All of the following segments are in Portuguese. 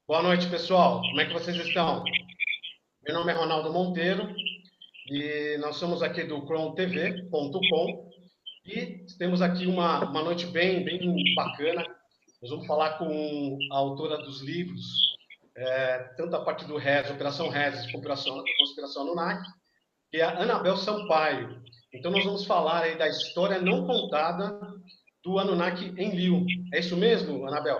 Boa noite, pessoal. Como é que vocês estão? Meu nome é Ronaldo Monteiro e nós somos aqui do crontv.com e temos aqui uma noite bem bacana. Nós vamos falar com a autora dos livros, tanto a parte do RES, Operação RES, Conspiração Anunnaki, que é a Anabel Sampaio. Então, nós vamos falar aí da história não contada do Anunnaki Enlil. É isso mesmo, Anabel?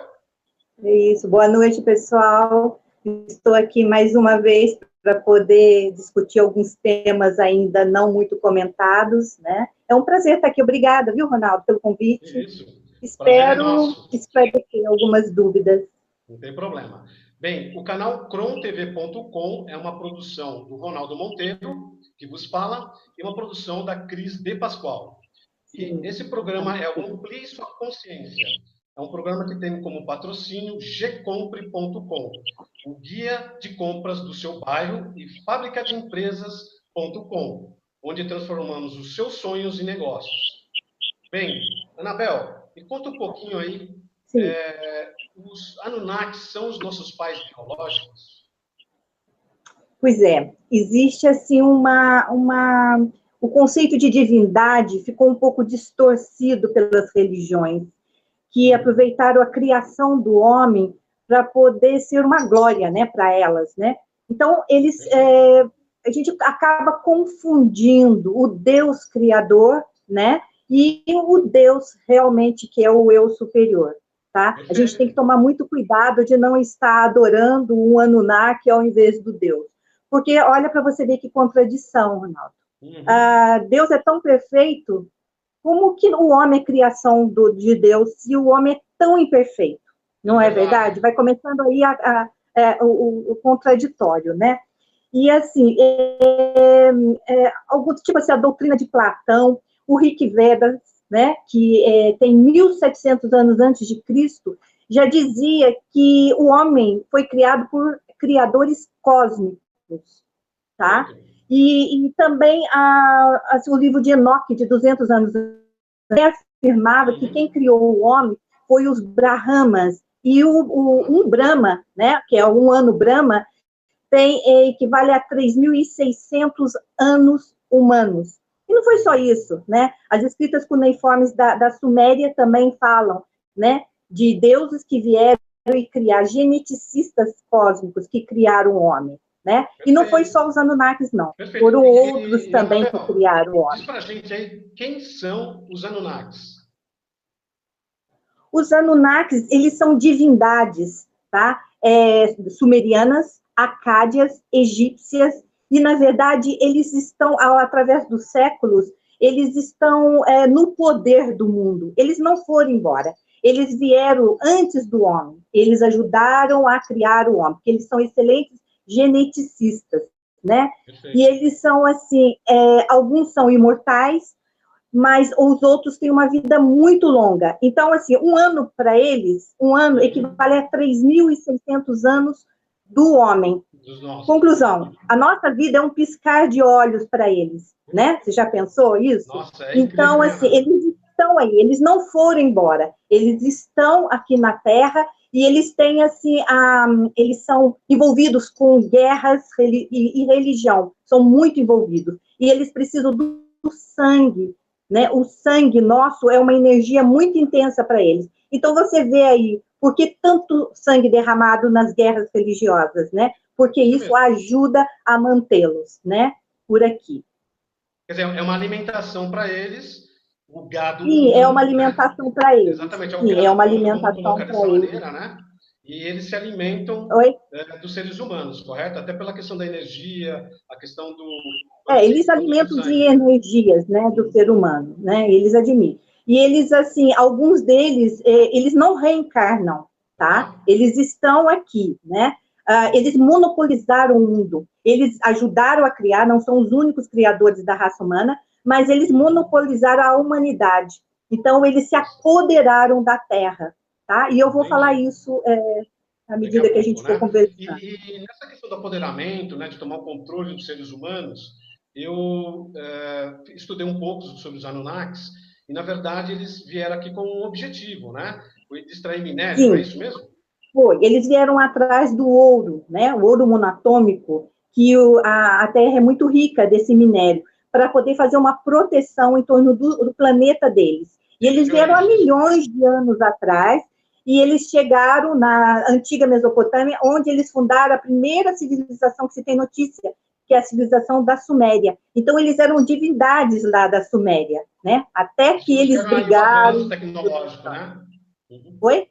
É isso. Boa noite, pessoal. Estou aqui mais uma vez para poder discutir alguns temas ainda não muito comentados, né? É um prazer estar aqui. Obrigada, viu, Ronaldo, pelo convite. Isso. Prazer é Espero nosso. esclarecer algumas dúvidas. Não tem problema. Bem, o canal crontv.com é uma produção do Ronaldo Monteiro, que vos fala, e uma produção da Cris de Pascoal. E Sim. esse programa é o Amplie Sua Consciência. É um programa que tem como patrocínio gcompre.com, o guia de compras do seu bairro, e fabricadeempresas.com, onde transformamos os seus sonhos em negócios. Bem, Anabel, me conta um pouquinho aí. Sim. Os Anunnakis são os nossos pais biológicos? Pois é, existe assim o conceito de divindade ficou um pouco distorcido pelas religiões, que aproveitaram a criação do homem para poder ser uma glória, né, para elas, né? Então a gente acaba confundindo o Deus criador, né, e o Deus realmente que é o eu superior, tá? A gente tem que tomar muito cuidado de não estar adorando um Anunnaki ao invés do Deus, porque olha para você ver que contradição, Ronaldo. Deus é tão perfeito. Como que o homem é criação de Deus se o homem é tão imperfeito? Não é verdade? Vai começando aí o contraditório, né? E assim, algo tipo assim, a doutrina de Platão, o Rig Veda, né, que tem 1.700 anos antes de Cristo, já dizia que o homem foi criado por criadores cósmicos, tá? E também o livro de Enoque, de 200 anos antes, afirmava que quem criou o homem foi os Brahmanas, e um Brahma, né, que é um ano Brahma, equivale a 3.600 anos humanos. E não foi só isso, né? As escritas cuneiformes da Suméria também falam, né, de deuses que vieram e criar geneticistas cósmicos que criaram o homem, né? E não foi só os Anunnakis, não. Perfeito. Foram outros E também que Anabel, criaram o diz homem. pra gente aí quem são os Anunnakis. Os Anunnakis, eles são divindades, tá? Sumerianas, acádias, egípcias, e, na verdade, eles estão, através dos séculos, eles estão no poder do mundo. Eles não foram embora. Eles vieram antes do homem. Eles ajudaram a criar o homem, porque eles são excelentes geneticistas, né? Perfeito. E eles são, assim, alguns são imortais, mas os outros têm uma vida muito longa. Então, assim, um ano para eles, um ano equivale a 3.600 anos do homem. Conclusão, a nossa vida é um piscar de olhos para eles, né? Você já pensou isso? Nossa, é então, incrível, assim, eles estão aí, eles não foram embora, eles estão aqui na Terra e eles têm, assim, eles são envolvidos com guerras e religião, são muito envolvidos, e eles precisam do sangue, né? O sangue nosso é uma energia muito intensa para eles. Então, você vê aí, por que tanto sangue derramado nas guerras religiosas, né? Porque isso ajuda a mantê-los, né? Por aqui. Quer dizer, é uma alimentação para eles, o gado Sim, é uma humano, né? alimentação para eles. Exatamente, é o Sim, é gado uma humano, vamos alimentação colocar para dessa eles. maneira, né? E eles se alimentam Oi? dos seres humanos, correto? Até pela questão da energia, a questão do Eles produzir o alimentam de sangue, né? energias, né, do ser humano, né? Eles admitem. E eles, assim, alguns deles, eles não reencarnam, tá? Eles estão aqui, né? Eles monopolizaram o mundo. Eles ajudaram a criar, não são os únicos criadores da raça humana, mas eles monopolizaram a humanidade. Então, eles se apoderaram da Terra, tá? E eu vou falar isso à medida que a gente for conversando. E nessa questão do apoderamento, né, de tomar o controle dos seres humanos, eu estudei um pouco sobre os Anunnakis, e, na verdade, eles vieram aqui com um objetivo, né? Foi de extrair minério, não é Sim. isso mesmo? Foi, eles vieram atrás do ouro, né? O ouro monatômico, que a Terra é muito rica desse minério, para poder fazer uma proteção em torno do planeta deles. E Filhos eles de vieram há origens. milhões de anos atrás, e eles chegaram na antiga Mesopotâmia, onde eles fundaram a primeira civilização que se tem notícia, que é a civilização da Suméria. Então, eles eram divindades lá da Suméria, né? Até Eles que eles trouxeram aí o avanço brigaram. tecnológico, né? Uhum. Oi?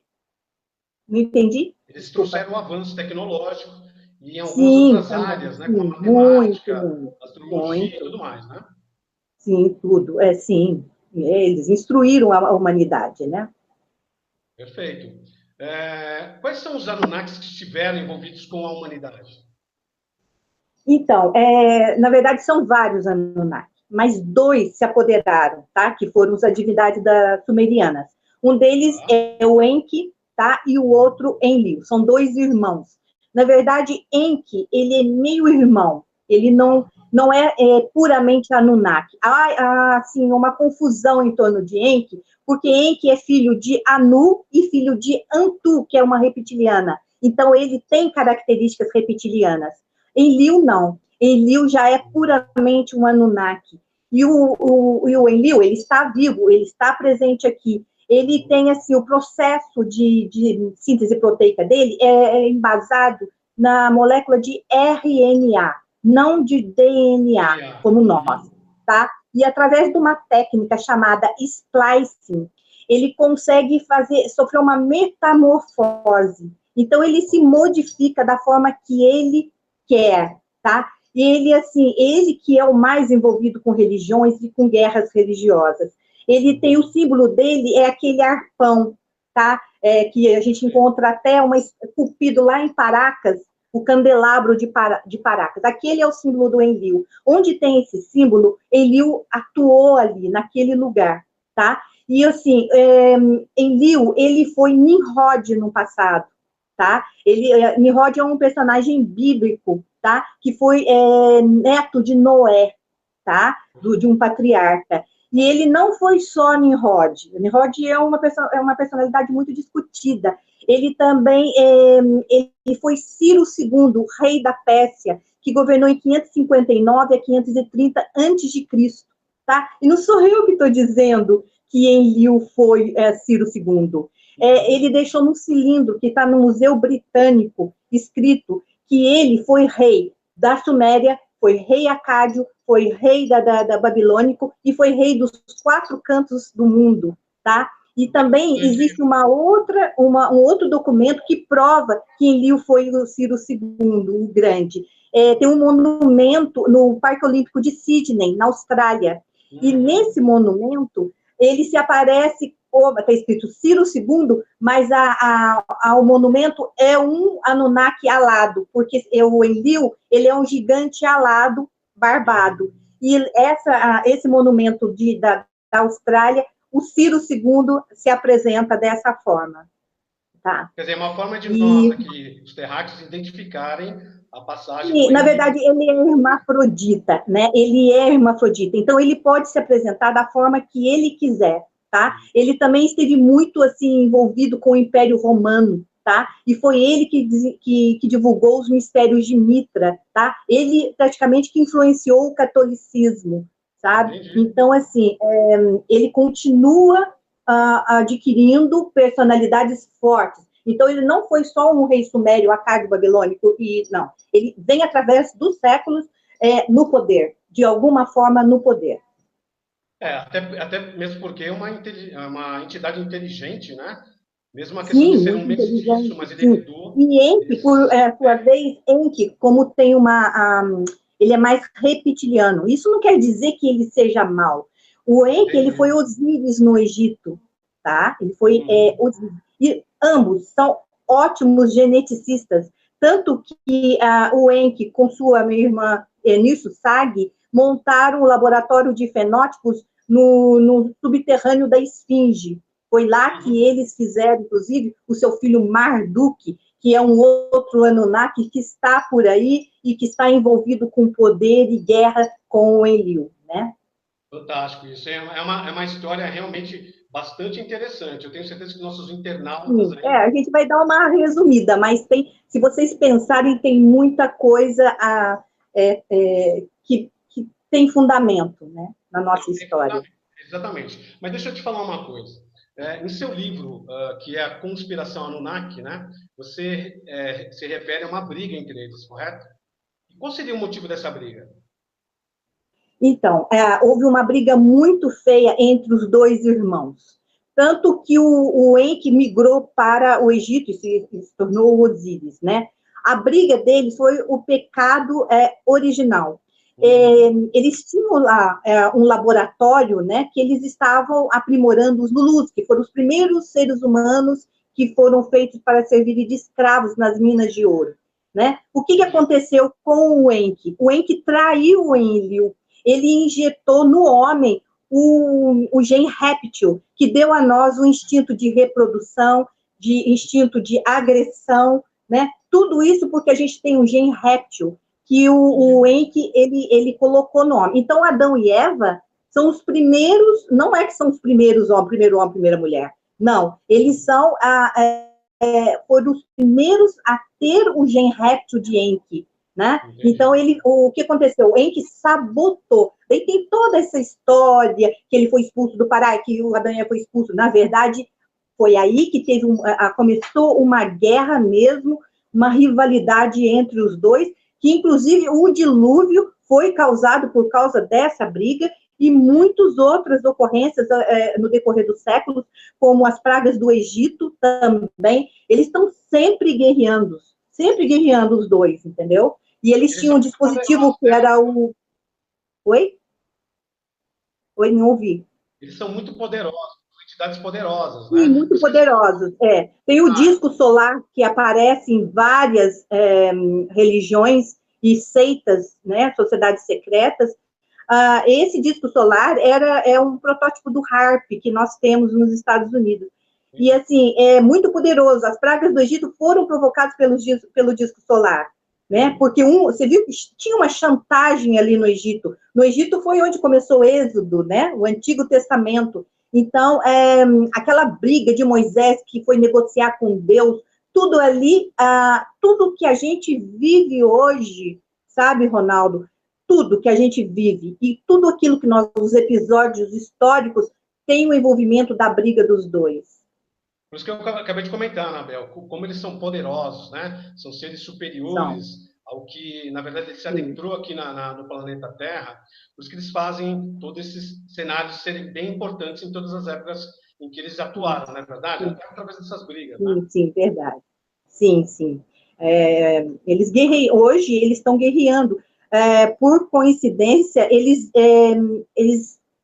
Não entendi? Eles Desculpa. trouxeram o avanço tecnológico e em algumas Sim, outras também, áreas, né? Como a sim, muito, matemática, muito, astrologia e tudo muito. mais, né? Sim, tudo. Sim. Eles instruíram a humanidade, né? Perfeito. Quais são os Anunnakis que estiveram envolvidos com a humanidade? Então, na verdade, são vários Anunnaki, mas dois se apoderaram, tá? Que foram as divindades sumerianas. Um deles Tá? é o Enki, tá? E o outro Enlil. São dois irmãos. Na verdade, Enki, ele é meio irmão. Ele não é puramente Anunnaki. Há, assim, uma confusão em torno de Enki, porque Enki é filho de Anu e filho de Antu, que é uma reptiliana. Então, ele tem características reptilianas. Enlil, não. Enlil já é puramente um Anunnaki. E o Enlil, ele está vivo, ele está presente aqui. Ele tem, assim, o processo de síntese proteica dele é embasado na molécula de RNA, não de DNA, DNA. como nós, Uhum. tá? E através de uma técnica chamada splicing, ele consegue sofrer uma metamorfose. Então, ele se modifica da forma que ele quer, tá? E ele, assim, ele que é o mais envolvido com religiões e com guerras religiosas. Ele tem o símbolo dele, é aquele arpão, tá? Que a gente encontra até esculpido lá em Paracas, o candelabro de Paracas. Aquele é o símbolo do Enlil. Onde tem esse símbolo, Enlil atuou ali, naquele lugar, tá? E, assim, Enlil, ele foi Nimrod no passado, tá? Nimrod é um personagem bíblico, tá? Que foi neto de Noé, tá? De um patriarca. E ele não foi só Nimrod. Nimrod é uma personalidade muito discutida. Ele também ele foi Ciro II, rei da Pérsia, que governou em 559 a 530 a.C., tá? E não sou eu que estou dizendo que Enlil foi Ciro II. Ele deixou num cilindro que está no Museu Britânico, escrito que ele foi rei da Suméria, foi rei acádio, foi rei da Babilônico e foi rei dos 4 cantos do mundo, tá? E também existe um outro documento que prova que Enlil foi o Ciro II, o Grande. Tem um monumento no Parque Olímpico de Sydney, na Austrália. E nesse monumento, ele se aparece, está escrito Ciro II, mas o monumento é um Anunnaki alado, porque o Enlil, ele é um gigante alado, barbado. E esse monumento da Austrália, o Ciro II se apresenta dessa forma. Tá? Quer dizer, é uma forma de nós aqui, os terráqueos, identificarem a passagem do Na Enlil. verdade, ele é hermafrodita, né? Ele é hermafrodita. Então, ele pode se apresentar da forma que ele quiser, tá? Ele também esteve muito, assim, envolvido com o Império Romano, tá? E foi ele que divulgou os mistérios de Mitra, tá? Ele, praticamente, que influenciou o catolicismo, sabe? Entendi. Então, assim, ele continua adquirindo personalidades fortes. Então, ele não foi só um rei sumério, acádio, babilônico, não. Ele vem através dos séculos no poder, de alguma forma no poder. Até mesmo porque é uma entidade inteligente, né? Mesmo a questão de Sim, ser um muito mestiço, inteligente, mas ele sim. herdou E Enki, por esses. sua vez, Enki, como tem ele é mais reptiliano. Isso não quer dizer que ele seja mau. O Enki, ele foi Entendi. Osíris no Egito, tá? Ele foi Osíris. E ambos são ótimos geneticistas. Tanto que o Enki, com sua irmã Nisso Sag, montaram um laboratório de fenótipos no subterrâneo da Esfinge. Foi lá que eles fizeram, inclusive, o seu filho Marduk, que é um outro Anunnaki que está por aí e que está envolvido com poder e guerra com o Enlil, né? Fantástico. Isso é uma história realmente bastante interessante. Eu tenho certeza que nossos internautas aí... a gente vai dar uma resumida, mas se vocês pensarem, tem muita coisa que tem fundamento, né, na nossa história. Exatamente. Mas deixa eu te falar uma coisa. Em seu livro, que é A Conspiração Anunnaki, né, você se refere a uma briga entre eles, correto? E qual seria o motivo dessa briga? Então, houve uma briga muito feia entre os dois irmãos. Tanto que o Enki migrou para o Egito e se tornou o Osíris, né? A briga deles foi o pecado original. Eles tinham lá um laboratório, né, que eles estavam aprimorando os Lulus, que foram os primeiros seres humanos que foram feitos para servirem de escravos nas minas de ouro, né? O que aconteceu com o Enki? O Enki traiu o Enlil. Ele injetou no homem o gene réptil, que deu a nós o instinto de reprodução, de instinto de agressão, né? Tudo isso porque a gente tem um gene réptil, que o Enki, ele colocou no homem. Então, Adão e Eva são os primeiros, não é que são os primeiros homens, primeiro homem, primeira mulher, não, eles foram os primeiros a ter o gene réptil de Enki, né? Então, o que aconteceu? O Enki sabotou. Daí tem toda essa história que ele foi expulso do Pará, que o Adão e Eva foi expulso. Na verdade, foi aí que começou uma guerra mesmo, uma rivalidade entre os dois, que inclusive o dilúvio foi causado por causa dessa briga e muitas outras ocorrências no decorrer dos séculos, como as pragas do Egito também. Eles estão sempre guerreando os dois, entendeu? E eles tinham um dispositivo que era o... Oi? Oi, não ouvi. Eles são muito poderosos, entidades poderosas, né? Sim, muito poderosos, Tem o disco solar, que aparece em várias religiões e seitas, né, sociedades secretas. Esse disco solar é um protótipo do HAARP, que nós temos nos Estados Unidos. E, assim, é muito poderoso. As pragas do Egito foram provocadas pelo disco solar, né? Porque você viu que tinha uma chantagem ali no Egito. No Egito foi onde começou o Êxodo, né? O Antigo Testamento. Então, aquela briga de Moisés que foi negociar com Deus, tudo ali, tudo que a gente vive hoje, sabe, Ronaldo? Tudo que a gente vive e tudo aquilo que os episódios históricos, tem o envolvimento da briga dos dois. Por isso que eu acabei de comentar, Anabel, como eles são poderosos, né? São seres superiores ao que, na verdade, ele se adentrou aqui no planeta Terra. Por isso que eles fazem todos esses cenários serem bem importantes em todas as épocas em que eles atuaram, não é verdade? Até através dessas brigas, né? Sim, verdade. Sim. Hoje eles estão guerreando. Por coincidência, eles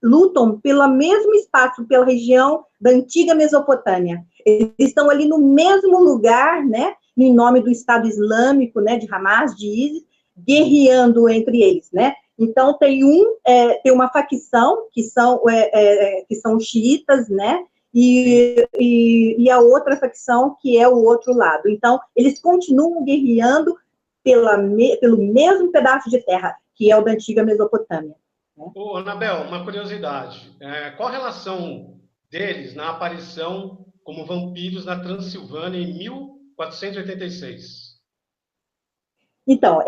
lutam pelo mesmo espaço, pela região da antiga Mesopotâmia. Eles estão ali no mesmo lugar, né, em nome do Estado Islâmico, né, de Hamas, de ISIS, guerreando entre eles, né? Então, tem uma facção, que são os xiitas, né, e a outra facção, que é o outro lado. Então, eles continuam guerreando pelo mesmo pedaço de terra, que é o da antiga Mesopotâmia. Ô, Anabel, uma curiosidade. Qual a relação deles na aparição como vampiros na Transilvânia em 1486? Então,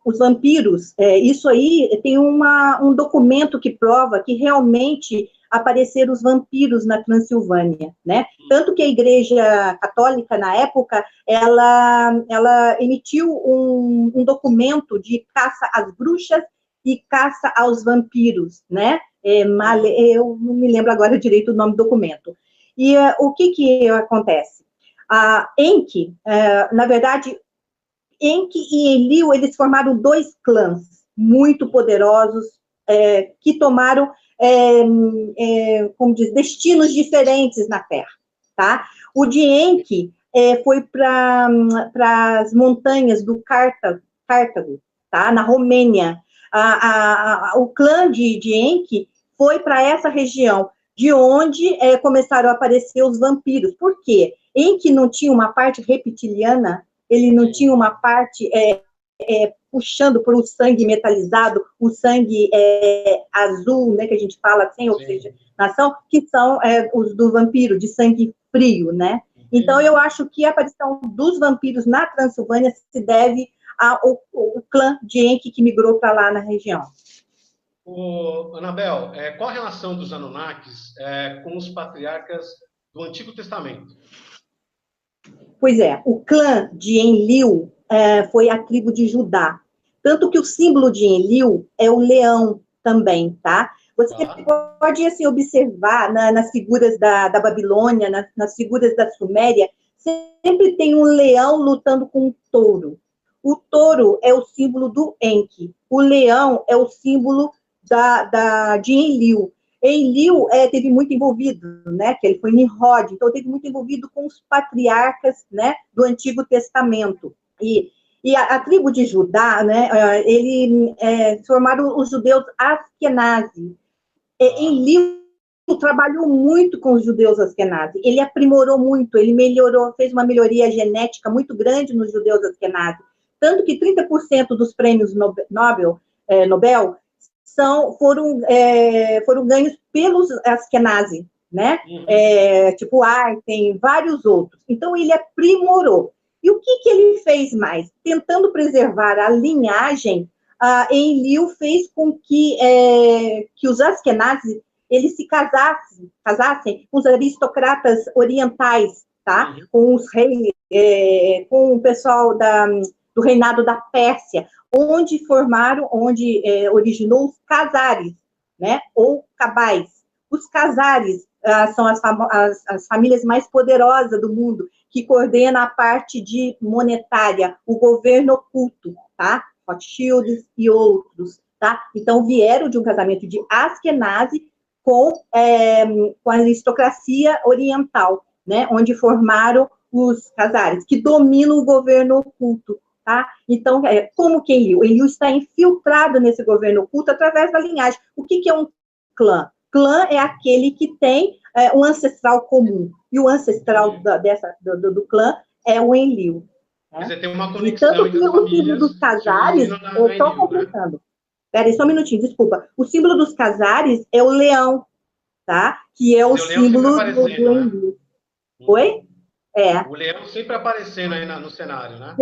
os vampiros, isso aí tem um documento que prova que realmente apareceram os vampiros na Transilvânia, né? Tanto que a Igreja Católica, na época, ela emitiu um documento de caça às bruxas e caça aos vampiros, né? Eu não me lembro agora direito o nome do documento. E o que acontece? Enki, na verdade, Enki e Enlil, eles formaram dois clãs muito poderosos, que tomaram, como diz, destinos diferentes na Terra, tá? O de Enki foi para as montanhas do Cartago, tá? Na Romênia. O clã de Enki foi para essa região, de onde começaram a aparecer os vampiros. Por quê? Enki não tinha uma parte reptiliana, ele não tinha uma parte puxando para o sangue metalizado, o sangue azul, né, que a gente fala sem oxigenação, que são os do vampiro, de sangue frio, né? Então, eu acho que a aparição dos vampiros na Transilvânia se deve ao clã de Enki que migrou para lá na região. Anabel, qual a relação dos Anunnakis com os patriarcas do Antigo Testamento? Pois é, o clã de Enlil foi a tribo de Judá. Tanto que o símbolo de Enlil é o leão também, tá? Você pode, assim, observar nas figuras da Babilônia, nas figuras da Suméria, sempre tem um leão lutando com um touro. O touro é o símbolo do Enki. O leão é o símbolo de Enlil. Enlil teve muito envolvido, né? Que ele foi Nimrod, então teve muito envolvido com os patriarcas, né? Do Antigo Testamento. E a tribo de Judá, né? Formaram os judeus Askenazi. Enlil trabalhou muito com os judeus Askenazi. Ele aprimorou muito, ele melhorou, fez uma melhoria genética muito grande nos judeus Askenazi. Tanto que 30% dos prêmios Nobel foram ganhos pelos Askenazi, né? Tipo Einstein, vários outros. Então, ele aprimorou. E o que ele fez mais? Tentando preservar a linhagem, Enlil fez com que os Askenazi eles se casassem com os aristocratas orientais, tá? Com os reis, com o pessoal do reinado da Pérsia, onde originou os casares, né? Ou cabais. Os casares são as famílias mais poderosas do mundo, que coordena a parte monetária, o governo oculto, tá? Rothschilds e outros, tá? Então, vieram de um casamento de Askenazi com a aristocracia oriental, né? Onde formaram os casares, que dominam o governo oculto, tá? Então, como que Enlil? Enlil está infiltrado nesse governo oculto através da linhagem. O que é um clã? Clã é aquele que tem um ancestral comum, e o ancestral do clã é o Enlil. Quer dizer, tem uma conexão entre as famílias. O símbolo dos casares, só completando. Peraí, só um minutinho, desculpa. O símbolo dos casares é o leão, tá? Que é o símbolo do Enlil. Né? Oi? O leão sempre aparecendo aí no cenário, né?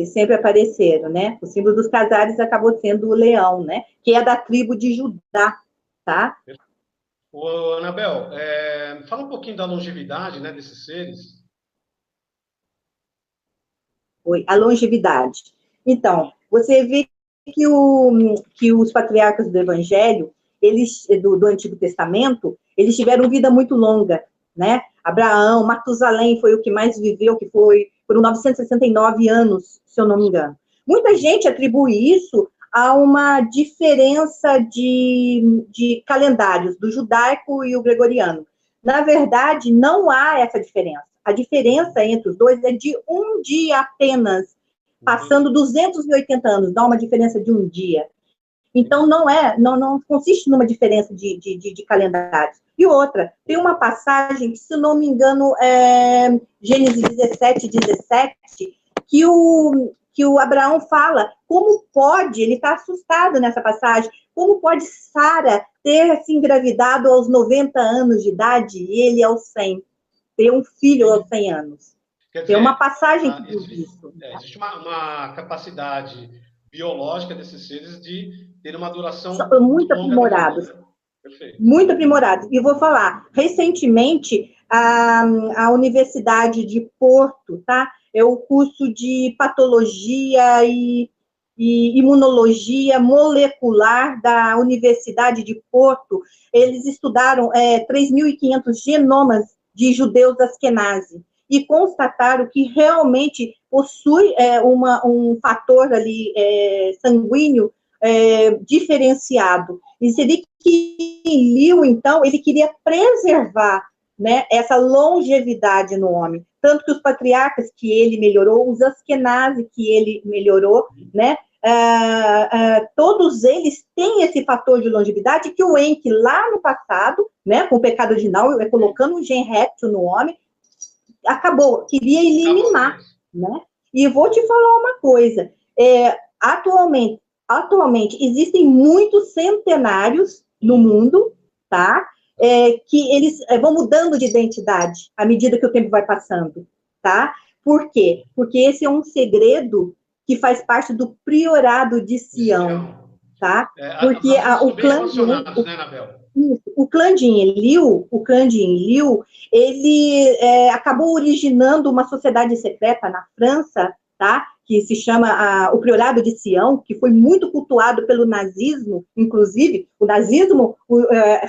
Sempre apareceram, né? O símbolo dos casares acabou sendo o leão, né? Que é da tribo de Judá, tá? Anabel, fala um pouquinho da longevidade, né, desses seres. A longevidade. Então, você vê que os patriarcas do Evangelho, do Antigo Testamento, eles tiveram vida muito longa, né? Abraão, Matusalém foi o que mais viveu, que foram 969 anos, se eu não me engano. Muita gente atribui isso a uma diferença de calendários, do judaico e o gregoriano. Na verdade, não há essa diferença. A diferença entre os dois é de um dia apenas, passando 280 anos, dá uma diferença de um dia. Então, não consiste numa diferença de calendários. E outra, tem uma passagem que, se não me engano, é Gênesis 17, que o Abraão fala, como pode, ele está assustado nessa passagem, como pode Sara ter se engravidado aos 90 anos de idade e ele aos 100, ter um filho aos 100 anos. Quer dizer, tem uma passagem que diz isso. Existe uma capacidade biológica desses seres de ter uma duração muito aprimorados. Muito aprimorados. E vou falar, recentemente, a Universidade de Porto, tá? O curso de patologia e imunologia molecular da Universidade de Porto, eles estudaram 3.500 genomas de judeus Askenazi e constataram que realmente possui um fator ali sanguíneo diferenciado. E você vê que Enlil, então, ele queria preservar, né, essa longevidade no homem. Tanto que os patriarcas que ele melhorou, os Askenazi que ele melhorou, né, todos eles têm esse fator de longevidade que o Enki, lá no passado, né, com o pecado original, colocando um gene réptil no homem, queria eliminar, né? E vou te falar uma coisa, atualmente existem muitos centenários no mundo, tá? Que eles vão mudando de identidade à medida que o tempo vai passando, tá? Por quê? Porque esse é um segredo que faz parte do priorado de Sião, tá? Porque As duas o estão bem clã relacionadas, né, Anabel? o clã de Enlil, ele acabou originando uma sociedade secreta na França, tá? Que se chama o Priorado de Sião, que foi muito cultuado pelo nazismo, inclusive, o nazismo,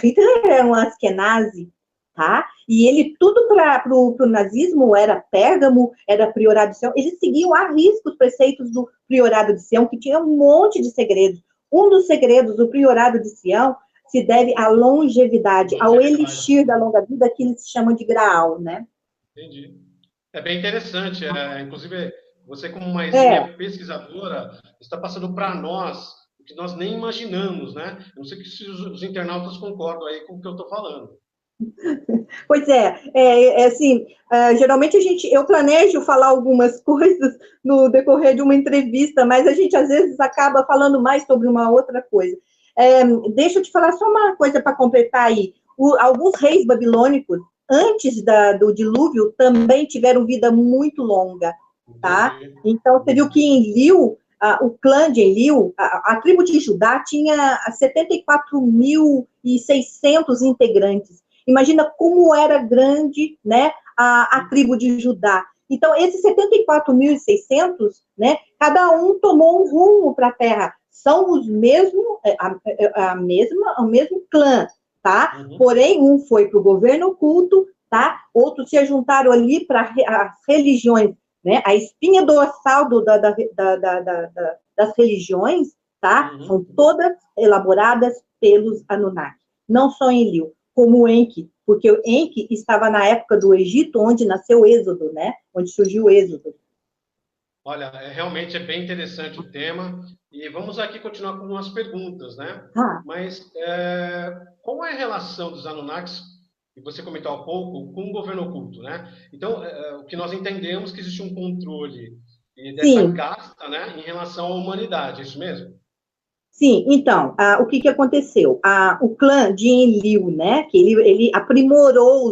Hitler era um askenazi, tá? E ele, tudo para o nazismo era Pérgamo, era Priorado de Sião, eles seguiam à risca os preceitos do Priorado de Sião, que tinha um monte de segredos. Um dos segredos do Priorado de Sião se deve à longevidade, ao elixir da longa vida, que eles chamam de Graal, né? Entendi. É bem interessante. Inclusive, você, como uma exímia pesquisadora, está passando para nós o que nós nem imaginamos, né? Eu não sei se os internautas concordam aí com o que eu estou falando. Pois assim, geralmente eu planejo falar algumas coisas no decorrer de uma entrevista, mas a gente às vezes acaba falando mais sobre uma outra coisa. Deixa eu te falar só uma coisa para completar aí. Alguns reis babilônicos, antes do dilúvio, também tiveram vida muito longa, tá? Então, você viu que em Enlil, o clã de Enlil, a tribo de Judá tinha 74.600 integrantes. Imagina como era grande, né, a tribo de Judá. Então, esses 74.600, né, cada um tomou um rumo para a terra. São os mesmos, o mesmo clã, tá? Uhum. Porém, um foi para o governo oculto, tá? Outros se juntaram ali para as religiões, né? A espinha dorsal das religiões, tá? Uhum. São todas elaboradas pelos Anunnaki. Não só em Enlil, como o Enki, porque o Enki estava na época do Egito, onde nasceu o Êxodo, né? Onde surgiu o Êxodo. Olha, realmente é bem interessante o tema, e vamos aqui continuar com umas perguntas, né? Mas qual é a relação dos Anunnakis, que você comentou há pouco, com o governo oculto, né? Então, o que nós entendemos que existe um controle dessa casta, né, em relação à humanidade, é isso mesmo? Sim, então, o que aconteceu? O clã de Enlil, né, que ele aprimorou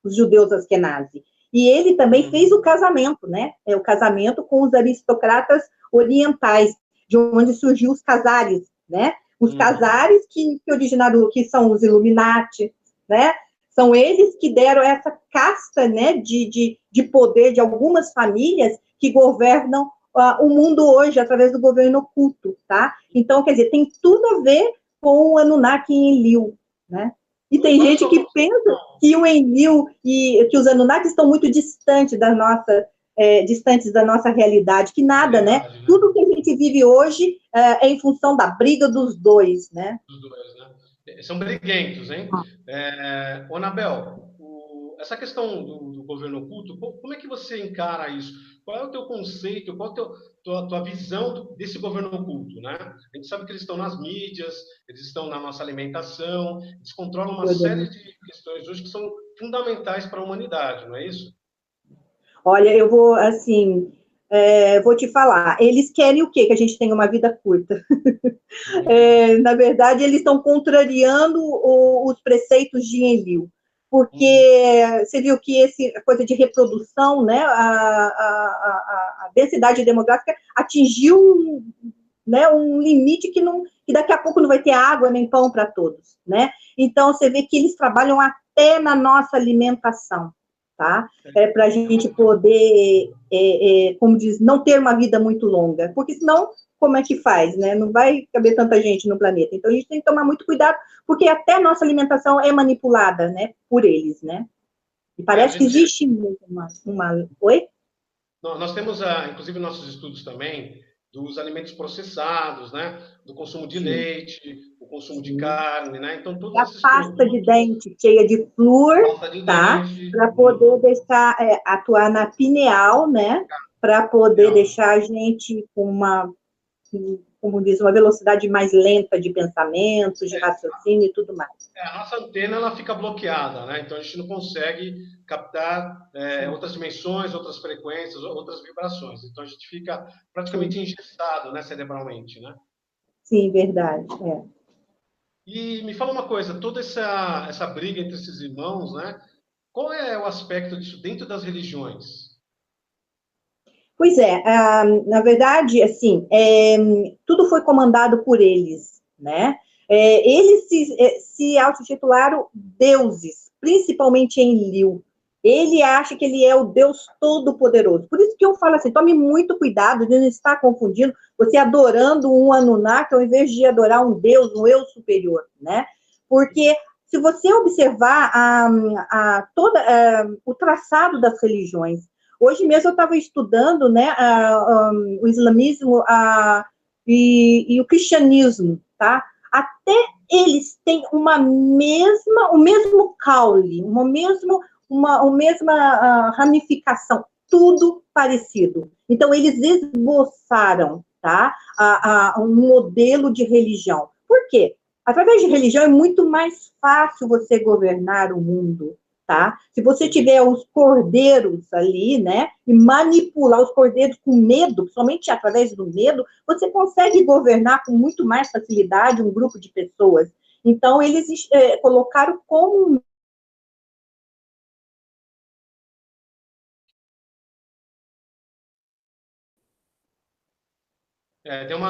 os judeus askenazi, e ele também fez o casamento, né, o casamento com os aristocratas orientais, de onde surgiu os Khazaris, né, os Khazaris que originaram, que são os Illuminati, né, são eles que deram essa casta, né, de poder de algumas famílias que governam o mundo hoje, através do governo oculto, tá? Então, quer dizer, tem tudo a ver com o Anunnaki em Enlil, né? E tem gente que pensa que o Enlil e que os Anunnaki estão muito distantes da nossa realidade, que nada, né? Tudo que a gente vive hoje é em função da briga dos dois, né? Dos dois, né? São briguentos, hein? Anabel, essa questão do governo oculto, como é que você encara isso? Qual é o teu conceito, qual é a tua visão desse governo oculto, né? A gente sabe que eles estão nas mídias, eles estão na nossa alimentação, eles controlam uma série de questões hoje que são fundamentais para a humanidade, não é isso? Olha, eu vou, assim, vou te falar, eles querem o quê? Que a gente tenha uma vida curta. Na verdade, eles estão contrariando os preceitos de Enlil, porque você viu que a coisa de reprodução, né, a densidade demográfica atingiu um limite que daqui a pouco não vai ter água nem pão para todos, né? Então, você vê que eles trabalham até na nossa alimentação, tá? Para a gente poder, como diz, não ter uma vida muito longa, porque senão, como é que faz, né? Não vai caber tanta gente no planeta. Então, a gente tem que tomar muito cuidado, porque até a nossa alimentação é manipulada, né, por eles, né? E parece que existe uma... Oi? Nós temos, inclusive, nossos estudos também dos alimentos processados, né? Do consumo de leite, o consumo de carne, né? Então, todos esses pasta de dente cheia de flúor, tá? Para poder deixar, atuar na pineal, né? Para poder deixar a gente com como diz, uma velocidade mais lenta de pensamento, de raciocínio e tudo mais. A nossa antena ela fica bloqueada, né? Então a gente não consegue captar outras dimensões, outras frequências, outras vibrações. Então a gente fica praticamente engessado, né, cerebralmente, né? Sim, verdade. E me fala uma coisa, toda essa briga entre esses irmãos, né? Qual é o aspecto disso dentro das religiões? Pois é, na verdade, assim, tudo foi comandado por eles, né? Eles se autotitularam deuses, principalmente Enlil. Ele acha que ele é o Deus Todo-Poderoso. Por isso que eu falo assim, tome muito cuidado de não estar confundindo você adorando um Anunnaki ao invés de adorar um Deus, um eu superior, né? Porque se você observar o traçado das religiões, hoje mesmo eu estava estudando, né, o islamismo e o cristianismo, tá? Até eles têm o mesmo caule, uma mesma ramificação, tudo parecido. Então, eles esboçaram, tá, um modelo de religião. Por quê? Através de religião é muito mais fácil você governar o mundo, tá? Se você tiver os cordeiros ali, né, e manipular os cordeiros com medo, somente através do medo, você consegue governar com muito mais facilidade um grupo de pessoas. Então, eles colocaram como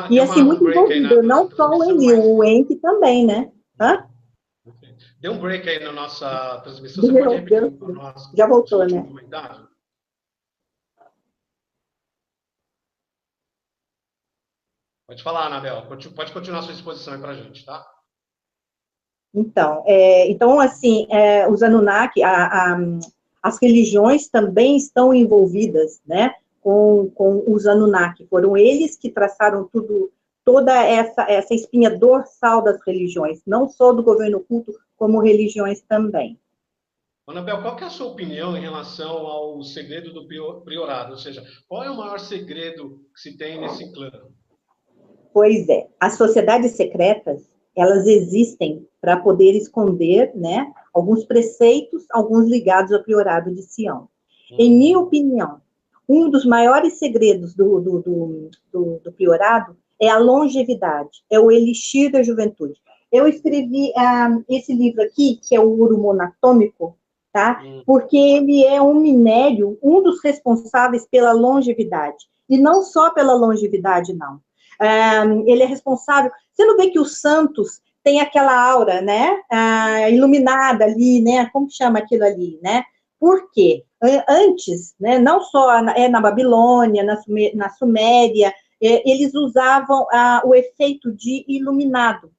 Deu assim, um muito break aí envolvido, na não só o transmissão, Enlil, mas... o Enki também, né? Hã? Deu um break aí na nossa transmissão. Você pode Meu repetir Deus, para nós já o seu voltou, último né? comentário? Pode falar, Anabel. Pode continuar a sua exposição aí para a gente, tá? Então assim, os Anunnaki, as religiões também estão envolvidas, né, com os Anunnaki. Foram eles que traçaram toda essa espinha dorsal das religiões, não só do governo oculto, como religiões também. Anabel, qual que é a sua opinião em relação ao segredo do priorado? Ou seja, qual é o maior segredo que se tem nesse clã? Pois é, as sociedades secretas, elas existem para poder esconder, né, alguns preceitos, alguns ligados ao priorado de Sião. Em minha opinião, um dos maiores segredos do priorado é a longevidade, é o elixir da juventude. Eu escrevi esse livro aqui, que é o Ouro Monatômico, tá? Porque ele é um minério, um dos responsáveis pela longevidade. E não só pela longevidade, não. Ele é responsável. Você não vê que os santos têm aquela aura, né? Iluminada ali, né? Como chama aquilo ali, né? Por quê? Antes, né, não só na Babilônia, na Suméria, eles usavam o efeito de iluminado,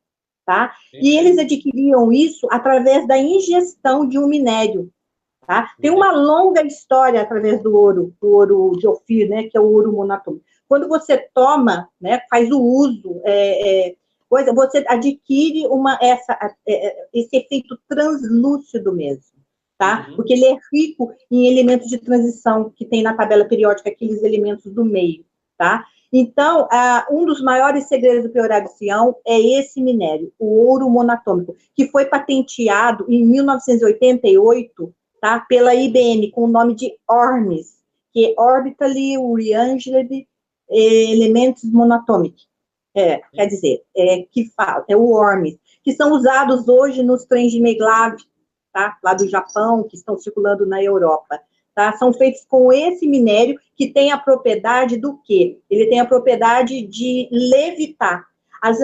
tá? E eles adquiriam isso através da ingestão de um minério, tá? Tem uma longa história através do ouro de Ofir, né, que é o ouro monatômico. Quando você toma, né, faz o uso, você adquire esse efeito translúcido mesmo, tá? Porque ele é rico em elementos de transição que tem na tabela periódica, aqueles elementos do meio, tá? Então, um dos maiores segredos do priorado de Sião é esse minério, o ouro monatômico, que foi patenteado em 1988, tá? Pela IBM, com o nome de ORMS, que é Orbitally Rearranged Elements Monatomic. Quer dizer, é o ORMS, que são usados hoje nos trens de Maglev, tá? Lá do Japão, que estão circulando na Europa. Tá? São feitos com esse minério que tem a propriedade do quê? Ele tem a propriedade de levitar. As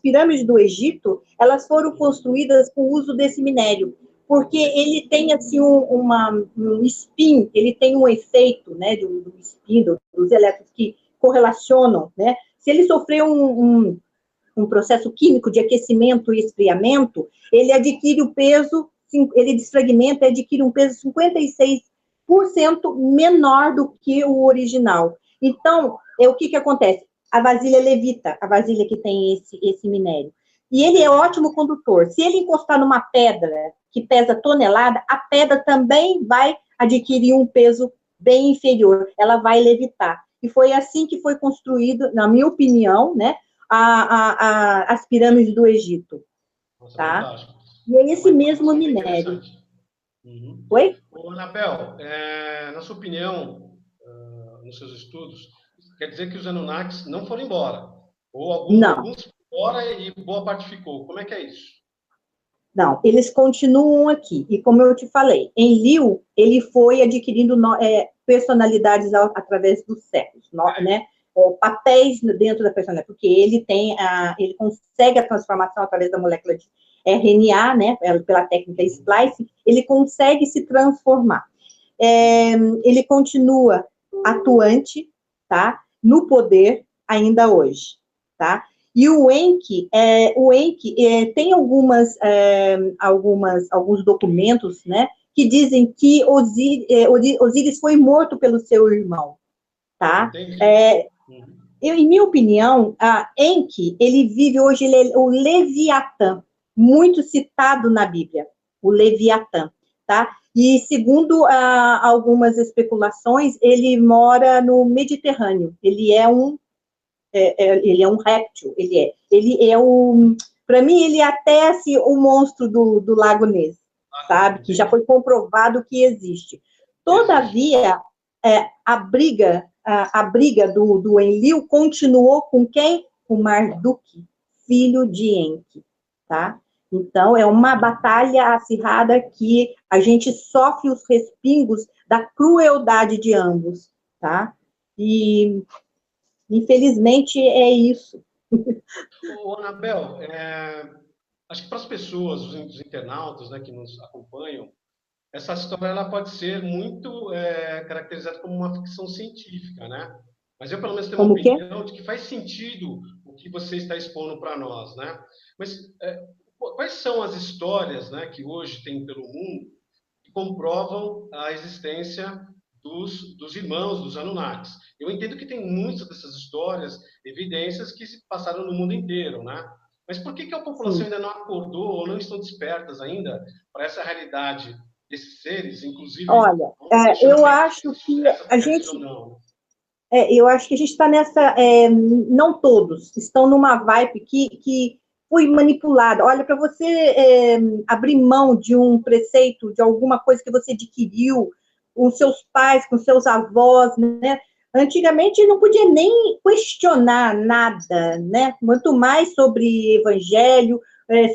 pirâmides do Egito, elas foram construídas com o uso desse minério, porque ele tem, assim, um spin, ele tem um efeito, né, do spin, dos elétrons que correlacionam, né? Se ele sofrer um processo químico de aquecimento e esfriamento, ele adquire o peso, ele desfragmenta e adquire um peso 56% menor do que o original. Então, o que acontece? A vasilha levita, a vasilha que tem esse minério. E ele é ótimo condutor. Se ele encostar numa pedra que pesa tonelada, a pedra também vai adquirir um peso bem inferior, ela vai levitar. e foi assim que foi construído, na minha opinião, né, as pirâmides do Egito. Nossa, Tá? fantástico. E é É esse uma mesmo informação bem minério. interessante. Uhum. Oi? Ô, Anabel, na sua opinião, nos seus estudos, quer dizer que os Anunnakis não foram embora? Ou Não, alguns foram embora e boa parte ficou? Como é que é isso? não, eles continuam aqui. E como eu te falei, em Liu, ele foi adquirindo personalidades através dos séculos, né? Papéis dentro da personalidade, porque ele consegue a transformação através da molécula de RNA, né? Pela técnica splicing, ele consegue se transformar. Ele continua atuante, tá? No poder ainda hoje, tá? E o Enki tem alguns documentos, né, que dizem que Osíris foi morto pelo seu irmão, tá? Entendi. Em minha opinião, Enki, ele vive hoje, ele é o Leviatã, muito citado na Bíblia, o Leviatã, tá? E segundo algumas especulações, ele mora no Mediterrâneo, ele é um réptil, para mim, ele é até assim, o monstro do Lago Ness, sabe? Que já foi comprovado que existe. Todavia, a briga do Enlil continuou com quem? Com Marduk, filho de Enki, tá? Então, é uma batalha acirrada que a gente sofre os respingos da crueldade de ambos, tá? E infelizmente, é isso. Ô, Anabel, acho que para as pessoas, os internautas, né, que nos acompanham, essa história ela pode ser muito caracterizada como uma ficção científica, né? Mas eu, pelo menos, tenho uma Como que é? opinião de que faz sentido o que você está expondo para nós, né? Mas quais são as histórias, né, que hoje tem pelo mundo que comprovam a existência dos irmãos, dos Anunnakis? Eu entendo que tem muitas dessas histórias, evidências que se passaram no mundo inteiro, né? Mas por que a população Sim. ainda não acordou ou não estão despertas ainda para essa realidade desses seres, inclusive Olha, um eu questionamento acho se que essas a espécies ou gente, não. eu acho que a gente está nessa, não todos estão numa vibe que foi manipulada. Olha, para você abrir mão de um preceito, de alguma coisa que você adquiriu com seus pais, com seus avós, né? Antigamente não podia nem questionar nada, né? Muito mais sobre evangelho,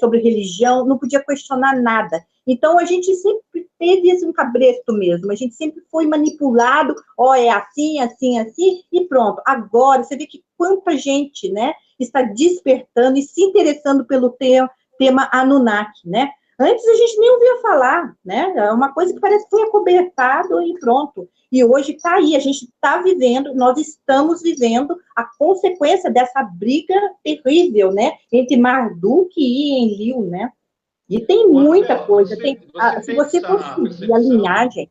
sobre religião, não podia questionar nada. Então, a gente sempre teve esse cabresto mesmo, a gente sempre foi manipulado, é assim, assim, assim, e pronto. Agora, você vê que quanta gente, né, está despertando e se interessando pelo tema Anunnaki, né? Antes a gente nem ouvia falar, né? É uma coisa que parece que foi acobertado e pronto. E hoje está aí, a gente está vivendo, nós estamos vivendo a consequência dessa briga terrível, né? Entre Marduk e Enlil, né? E tem Ô, muita Anabel, coisa. você Se tem você for essa seguir a percepção, linhagem.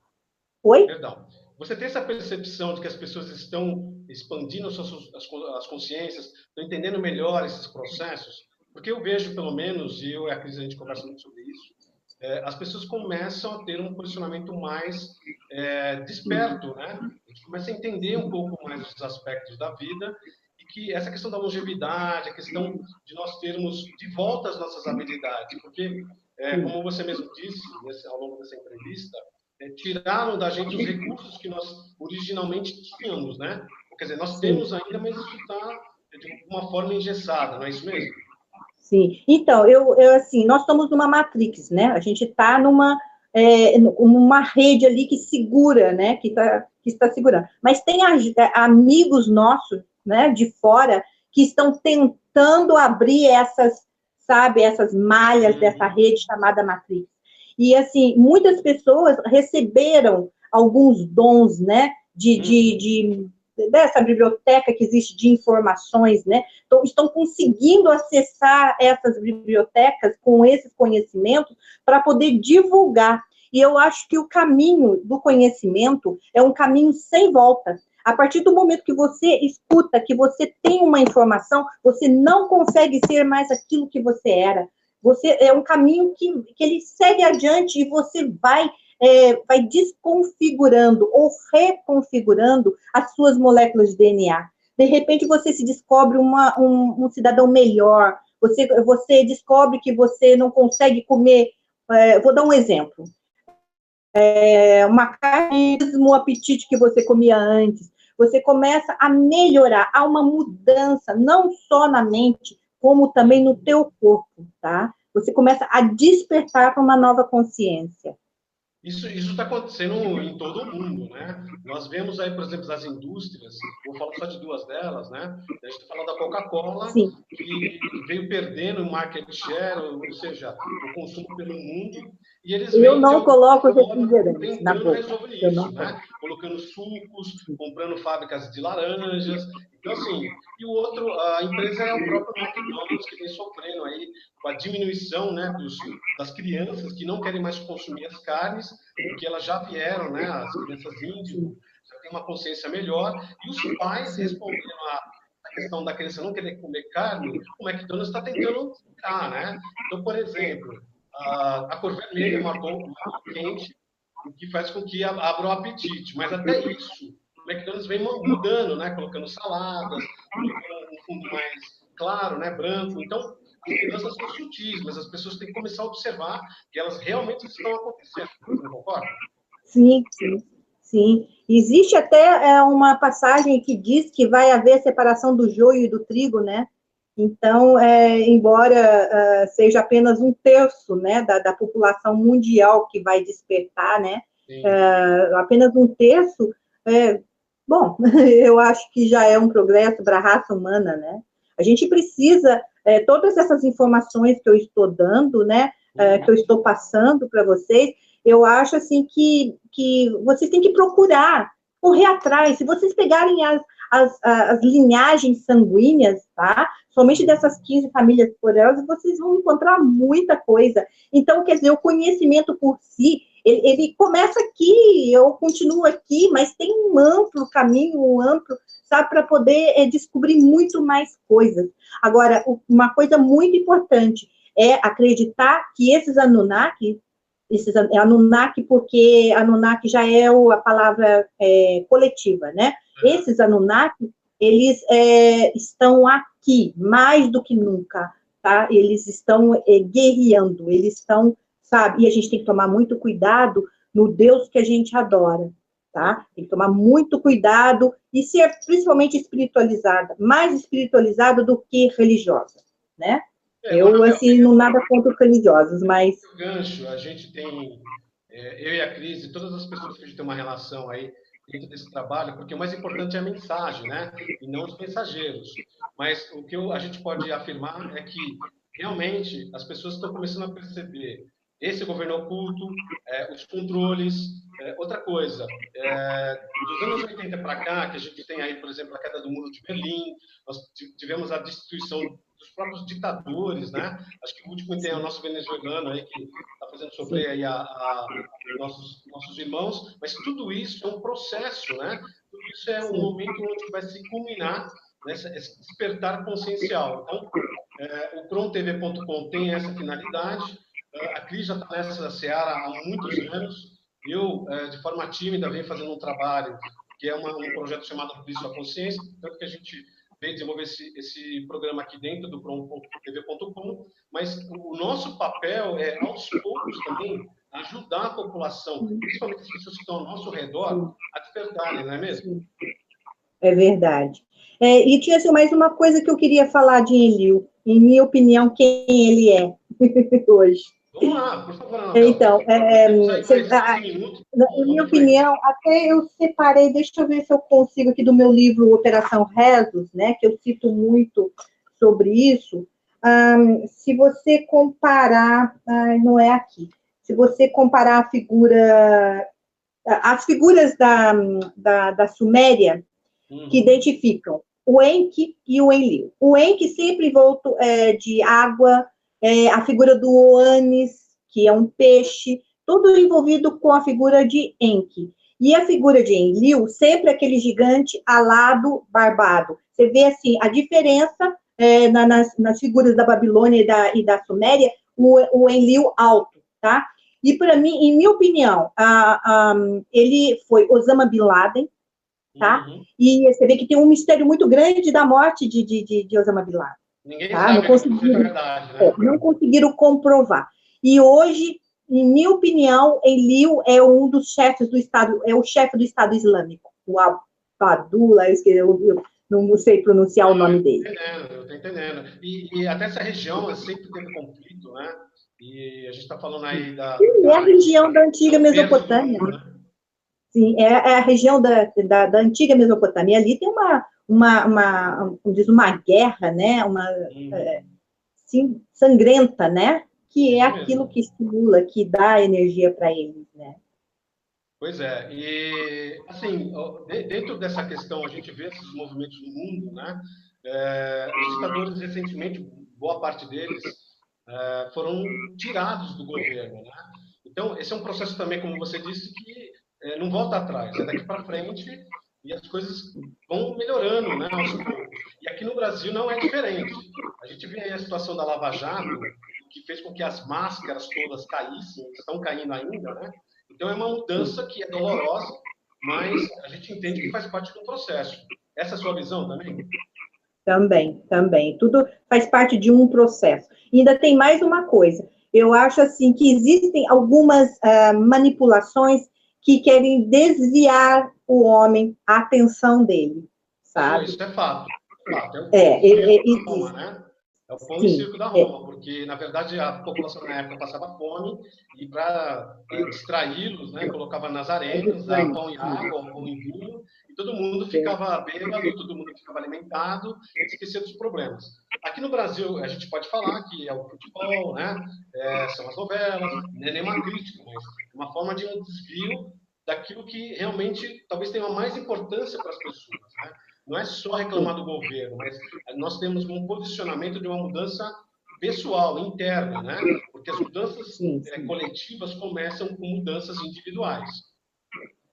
Oi? perdão, você tem essa percepção de que as pessoas estão expandindo as consciências, estão entendendo melhor esses processos? Porque eu vejo, pelo menos, e eu e a Cris, a gente conversa muito sobre isso, as pessoas começam a ter um posicionamento mais desperto, né? A gente começa a entender um pouco mais os aspectos da vida e que essa questão da longevidade, a questão de nós termos de volta as nossas habilidades, porque, como você mesmo disse ao longo dessa entrevista, tiraram da gente os recursos que nós originalmente tínhamos, né? Quer dizer, nós Sim. temos ainda, mas isso está de uma forma engessada, não é isso mesmo? Sim. Então, assim, nós estamos numa matrix, né? A gente está numa rede ali que segura, né? Que está segurando. Mas tem amigos nossos, né? De fora que estão tentando abrir essas malhas dessa rede chamada matrix. E, assim, muitas pessoas receberam alguns dons, né? Dessa biblioteca que existe de informações, né? Então, estão conseguindo acessar essas bibliotecas com esses conhecimentos para poder divulgar. E eu acho que o caminho do conhecimento é um caminho sem volta. A partir do momento que você escuta, que você tem uma informação, você não consegue ser mais aquilo que você era. É um caminho que ele segue adiante e você vai vai desconfigurando ou reconfigurando as suas moléculas de DNA. De repente, você se descobre um cidadão melhor, você descobre que você não consegue comer, vou dar um exemplo, uma carne, o apetite que você comia antes, você começa a melhorar, há uma mudança, não só na mente, como também no teu corpo, tá? Você começa a despertar para uma nova consciência. Isso está acontecendo em todo o mundo, né? Nós vemos aí, por exemplo, as indústrias, vou falar só de duas delas, né? A gente fala da Coca-Cola, que veio perdendo o market share, ou seja, o consumo pelo mundo, e eles Eu não coloco refrigerante na boca. Resolver isso, né? Colocando sucos, comprando fábricas de laranjas. Então, assim, e o outro, a empresa é o próprio McDonald's, que vem sofrendo aí com a diminuição, né, das crianças que não querem mais consumir as carnes, porque elas já vieram, né, as crianças índigo, já têm uma consciência melhor, e os pais responderam a questão da criança não querer comer carne, o McDonald's está tentando tirar, né? Então, por exemplo, a cor vermelha é uma cor quente, o que faz com que abra o apetite, mas até isso, o McDonald's vem mudando, né, colocando saladas, colocando um fundo mais claro, né, branco, então as mudanças são sutis, mas as pessoas têm que começar a observar que elas realmente estão acontecendo. Você não concorda? Sim, sim, sim. Existe até uma passagem que diz que vai haver separação do joio e do trigo, né? Então, embora seja apenas um terço, né, da população mundial que vai despertar, né? Apenas um terço, bom, eu acho que já é um progresso para a raça humana, né? A gente precisa, todas essas informações que eu estou dando, né, que eu estou passando para vocês, eu acho, assim, que vocês têm que procurar, correr atrás. Se vocês pegarem as linhagens sanguíneas, tá? Somente dessas 15 famílias poderosas, vocês vão encontrar muita coisa. Então, quer dizer, o conhecimento por si, ele começa aqui, eu continuo aqui, mas tem um amplo caminho, sabe, para poder descobrir muito mais coisas. Agora, uma coisa muito importante é acreditar que esses Anunnaki, Anunnaki, porque Anunnaki já é a palavra coletiva, né? Esses Anunnaki, eles estão aqui, mais do que nunca, tá? Eles estão guerreando, eles estão, sabe? E a gente tem que tomar muito cuidado no Deus que a gente adora, tá? Tem que tomar muito cuidado e ser principalmente espiritualizada, mais espiritualizada do que religiosa, né? Eu, assim, não nada contra os religiosos, mas... O gancho, a gente tem, eu e a Cris, e todas as pessoas que a gente tem uma relação aí dentro desse trabalho, porque o mais importante é a mensagem, né? E não os mensageiros. Mas o que a gente pode afirmar é que, realmente, as pessoas estão começando a perceber esse governo oculto, os controles. Outra coisa, dos anos 80 para cá, que a gente tem aí, por exemplo, a queda do Muro de Berlim, nós tivemos a destituição dos próprios ditadores, né? Acho que o último tem o nosso venezuelano aí, que está fazendo sofrer aí nossos irmãos, mas tudo isso é um processo, né? Tudo isso é um momento onde vai se culminar nesse despertar consciencial. Então, o crontv.com tem essa finalidade. A Cris já está nessa seara há muitos anos. Eu, de forma tímida, venho fazendo um trabalho que é um projeto chamado Por Isso a Consciência, tanto que a gente veio desenvolver esse programa aqui dentro do crontv.com, mas o nosso papel é, aos poucos também, ajudar a população, principalmente as pessoas que estão ao nosso redor, a despertarem, não é mesmo? É verdade. E tinha assim, mais uma coisa que eu queria falar de Enlil. Em minha opinião, quem ele é hoje. Vamos lá, por favor, Anabel. Então, na minha opinião, até eu separei, deixa eu ver se eu consigo aqui do meu livro Operação Rezos, né, que eu cito muito sobre isso. Se você comparar, não é aqui, se você comparar as figuras da Suméria, que identificam o Enki e o Enlil. O Enki sempre envolto de água, a figura do Oanes, que é um peixe, tudo envolvido com a figura de Enki. E a figura de Enlil, sempre aquele gigante alado, barbado. Você vê, assim, a diferença nas figuras da Babilônia e da Suméria, o Enlil alto, tá? E, para mim, em minha opinião, ele foi Osama Bin Laden, tá? Uhum. E você vê que tem um mistério muito grande da morte de Osama Bin Laden. Ninguém Tá? Não sabe se é conseguiram, verdade, né? não conseguiram comprovar. E hoje, em minha opinião, Enlil é um dos chefes do Estado, é o chefe do Estado Islâmico, o Abdullah, eu não sei pronunciar o nome dele. Eu estou entendendo. E até essa região sempre teve conflito, né? E a gente está falando aí Sim, é a região da antiga do berço do Mesopotâmia. mundo, né? Sim, é a região da antiga Mesopotâmia. Ali tem como diz, uma guerra, né? Sim, sangrenta, né? Que é Isso aquilo mesmo. que estimula, que dá energia para eles, né? Pois é, e assim, dentro dessa questão, a gente vê esses movimentos no mundo, né? Os ditadores, recentemente, boa parte deles foram tirados do governo, né? Então, esse é um processo também, como você disse, que não volta atrás, é daqui para frente e as coisas vão melhorando, né, aos poucos. E aqui no Brasil não é diferente. A gente vê aí a situação da Lava Jato, que fez com que as máscaras todas caíssem, estão caindo ainda, né? Então, é uma mudança que é dolorosa, mas a gente entende que faz parte do processo. Essa é a sua visão também? Também. Tudo faz parte de um processo. E ainda tem mais uma coisa. Eu acho assim que existem algumas manipulações que querem desviar o homem, a atenção dele, Não, sabe? isso é fato. É fato. É o pão e circo da Roma, Existe. né? É o pão e Sim, circo da Roma, porque, na verdade, a população na época passava fome e, para distraí-los, né, colocava nas é arenas, dava justamente pão e isso. água, pão e vinho, e todo mundo ficava bêbado, todo mundo ficava alimentado e esquecia dos problemas. Aqui no Brasil, a gente pode falar que é o futebol, né? São as novelas, não é nenhuma crítica, mas é uma forma de um desvio daquilo que realmente talvez tenha mais importância para as pessoas, né? Não é só reclamar do governo, mas nós temos um posicionamento de uma mudança pessoal, interna, né? Porque as mudanças Sim. coletivas começam com mudanças individuais.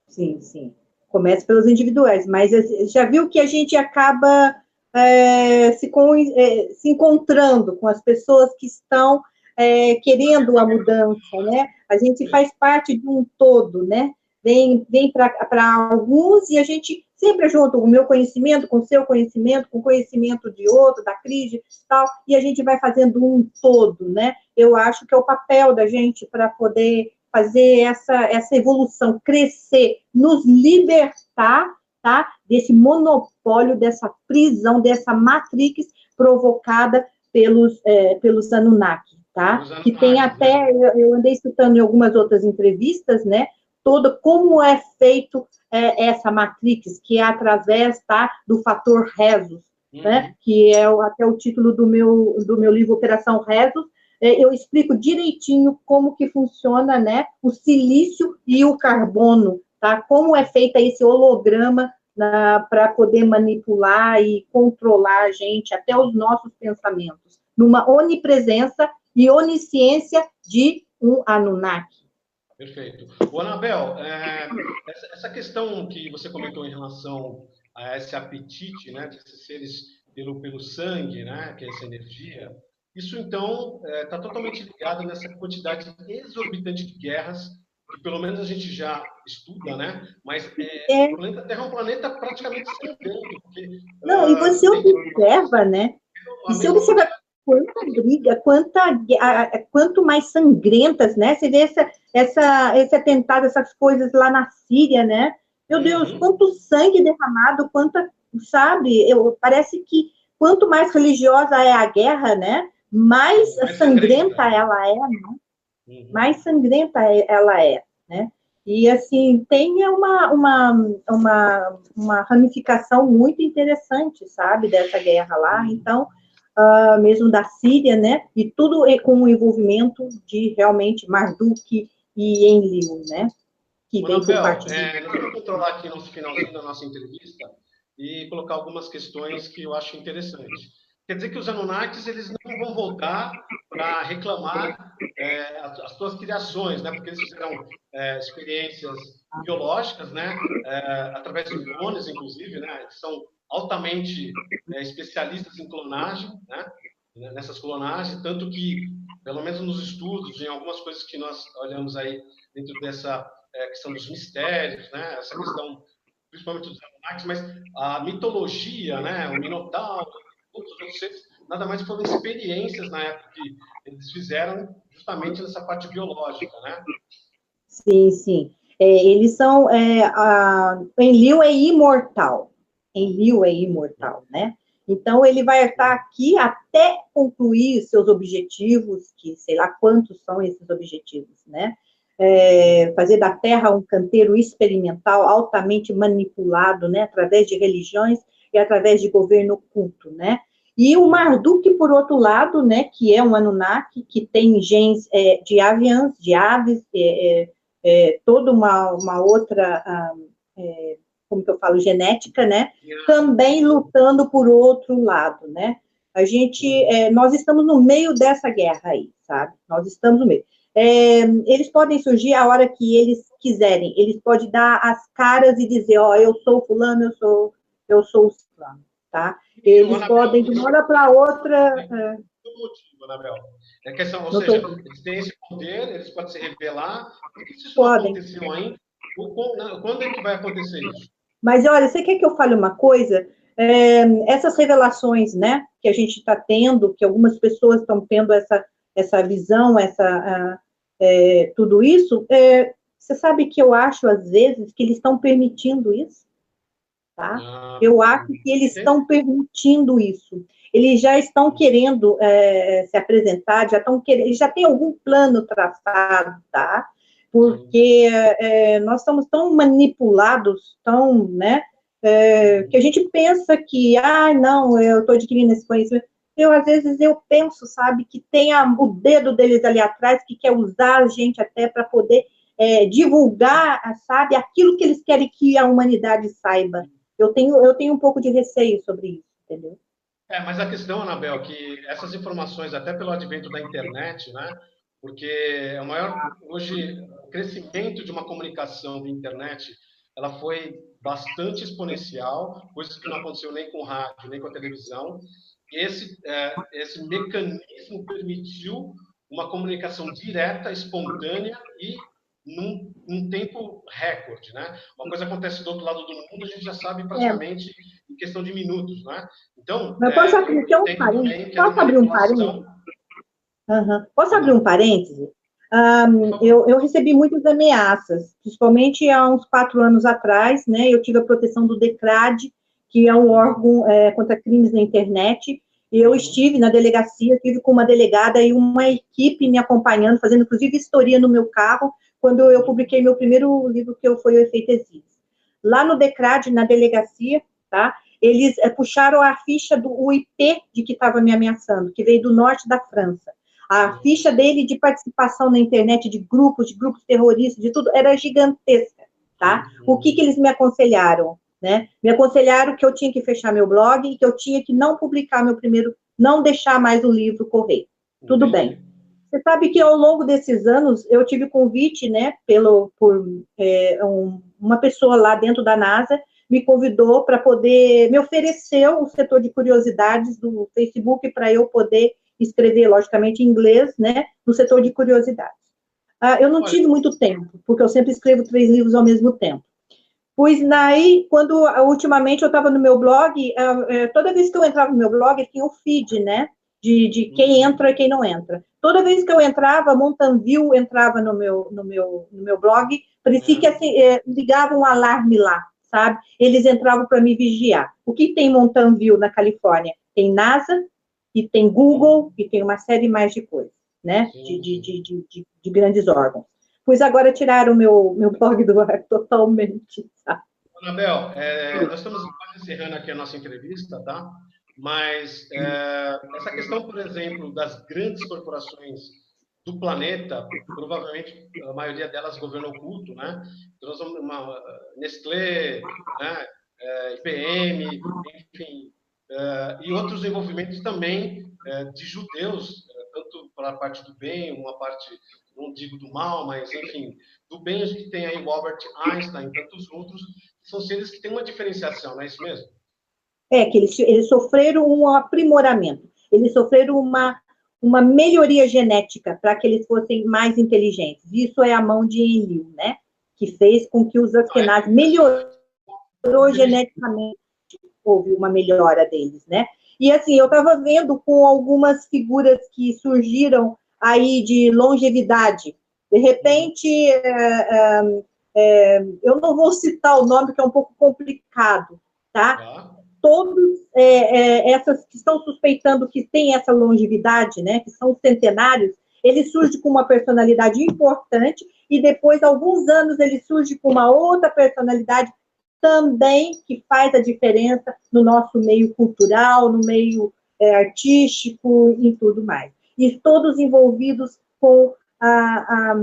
Sim. Começa pelos individuais, mas já viu que a gente acaba se encontrando com as pessoas que estão querendo a mudança, né? A gente faz parte de um todo, né? Vem para alguns e a gente sempre junto o meu conhecimento com o seu conhecimento, com o conhecimento de outro, da crise, tal, e a gente vai fazendo um todo, né? Eu acho que é o papel da gente para poder fazer essa evolução, crescer, nos libertar, tá? Desse monopólio, dessa prisão, dessa matrix provocada pelos Anunnaki, tá? Que tem até, eu andei escutando em algumas outras entrevistas, né? Como é feito essa matrix, que é através, tá? Do fator Rezos, né? Que é até o título do meu livro Operação Rezos. Eu explico direitinho como que funciona, né, o silício e o carbono, tá? Como é feito esse holograma para poder manipular e controlar a gente, até os nossos pensamentos, numa onipresença e onisciência de um Anunnaki. Perfeito. O Anabel, essa questão que você comentou em relação a esse apetite, né, desses seres pelo sangue, né, que é essa energia, isso então está totalmente ligado nessa quantidade exorbitante de guerras que pelo menos a gente já estuda, né? Mas o planeta Terra é um planeta praticamente sangrento, porque Não, e você observa, né? E você observa quanta briga, quanto mais sangrentas, né? Você vê esse atentado, essas coisas lá na Síria, né? Meu Deus, quanto sangue derramado, sabe? Parece que quanto mais religiosa é a guerra, né? Mais sangrenta ela é, né? Mais sangrenta ela é, né? E, assim, tem uma ramificação muito interessante, sabe, dessa guerra lá. Então, mesmo da Síria, né? E tudo com o envolvimento de, realmente, Marduk e Enlil, né? Que vem por parte nós vamos controlar aqui nosso finalzinho da nossa entrevista e colocar algumas questões que eu acho interessantes. Quer dizer que os Anunnakis eles não vão voltar para reclamar as suas criações, né? Porque eles fizeram experiências biológicas, né? Através de clones, inclusive, né? Eles são altamente especialistas em clonagem, né? Nessas clonagens, tanto que pelo menos nos estudos, em algumas coisas que nós olhamos aí dentro dessa questão dos mistérios, né? Essa questão, principalmente dos Anunnakis, mas a mitologia, né? O Minotauro, todos os outros seres, nada mais foram experiências na época que eles fizeram justamente nessa parte biológica, né? Sim, sim. Eles são... Enlil é imortal. Enlil é imortal, né? Então, ele vai estar aqui até concluir seus objetivos, que sei lá quantos são esses objetivos, né? Fazer da Terra um canteiro experimental altamente manipulado, né? Através de religiões e através de governo oculto, né? E o Marduk, por outro lado, né? Que é um Anunnaki, que tem genes de aviãs, de aves, toda uma outra... como que eu falo, genética, né? Também lutando por outro lado, né? Nós estamos no meio dessa guerra aí, sabe? Nós estamos no meio. Eles podem surgir a hora que eles quiserem. Eles podem dar as caras e dizer, ó, eu sou fulano, eu sou o fulano, tá? Eles podem, de uma hora para outra... Anabel. Questão, ou seja, eles têm esse poder, eles podem se revelar. Por que isso não aconteceu ainda? Quando é que vai acontecer isso? Mas, olha, você quer que eu fale uma coisa? Essas revelações, né, que a gente está tendo, que algumas pessoas estão tendo essa visão, tudo isso, você sabe que eu acho, às vezes, que eles estão permitindo isso, tá? Eu acho que eles estão permitindo isso. Eles já estão querendo se apresentar, eles já têm algum plano traçado, tá? Porque nós estamos tão manipulados, né, que a gente pensa que, não, eu estou adquirindo esse conhecimento. Às vezes, eu penso, sabe, que tem o dedo deles ali atrás, que quer usar a gente até para poder divulgar, sabe, aquilo que eles querem que a humanidade saiba. Eu tenho um pouco de receio sobre isso, entendeu? Mas a questão, Anabel, que essas informações, até pelo advento da internet, né? Porque hoje, o crescimento de uma comunicação de internet, ela foi bastante exponencial, coisas que não aconteceu nem com o rádio, nem com a televisão. Esse mecanismo permitiu uma comunicação direta, espontânea e num tempo recorde, né? Uma coisa acontece do outro lado do mundo, a gente já sabe praticamente em questão de minutos, né? Então, eu entendo também que a manipulação... Posso abrir um parêntese? Eu recebi muitas ameaças, principalmente há uns 4 anos atrás, né? Eu tive a proteção do DECRAD, que é um órgão contra crimes na internet. Eu estive na delegacia, estive com uma delegada e uma equipe me acompanhando, fazendo inclusive vistoria no meu carro, quando eu publiquei meu primeiro livro, que foi O Efeito Exílios. Lá no DECRAD, na delegacia, tá? Eles puxaram a ficha do IP de que estava me ameaçando, que veio do norte da França. A ficha dele de participação na internet, de grupos terroristas, de tudo, era gigantesca, tá? O que eles me aconselharam, né? Me aconselharam que eu tinha que fechar meu blog e que eu tinha que não publicar meu primeiro, não deixar mais o livro correr. Tudo bem. Você sabe que ao longo desses anos, eu tive convite, né, uma pessoa lá dentro da NASA, me convidou para poder, me ofereceu o setor de curiosidades do Facebook para eu poder escrever, logicamente, em inglês, né, no setor de curiosidades. Eu não tive muito tempo, porque eu sempre escrevo 3 livros ao mesmo tempo. Pois daí, ultimamente eu estava no meu blog, toda vez que eu entrava no meu blog, tinha um feed, né, de quem entra e quem não entra. Toda vez que eu entrava, Mountain View entrava no meu blog, parecia que assim, ligava um alarme lá, sabe? Eles entravam para me vigiar. O que tem Mountain View na Califórnia? Tem NASA, e tem Google, e tem uma série mais de coisas, né? De grandes órgãos. Pois agora tiraram o meu blog do ar totalmente, sabe? Anabel, nós estamos quase encerrando aqui a nossa entrevista, tá? Mas essa questão, por exemplo, das grandes corporações do planeta, provavelmente a maioria delas governo oculto, né? Nestlé, né? IBM, enfim, e outros envolvimentos também de judeus, tanto para a parte do bem, uma parte, não digo do mal, mas, enfim, do bem a gente tem aí o Albert Einstein e tantos outros, que são seres que têm uma diferenciação, não é isso mesmo? Que eles sofreram um aprimoramento, eles sofreram uma melhoria genética para que eles fossem mais inteligentes. Isso é a mão de Enlil, né? Que fez com que os Askenazes melhorou geneticamente, houve uma melhora deles, né? E assim, eu estava vendo com algumas figuras que surgiram aí de longevidade. De repente, eu não vou citar o nome, que é um pouco complicado, tá? Todos essas que estão suspeitando que têm essa longevidade, né, que são centenários, ele surge com uma personalidade importante e depois, alguns anos, ele surge com uma outra personalidade também que faz a diferença no nosso meio cultural, no meio artístico e tudo mais. E todos envolvidos com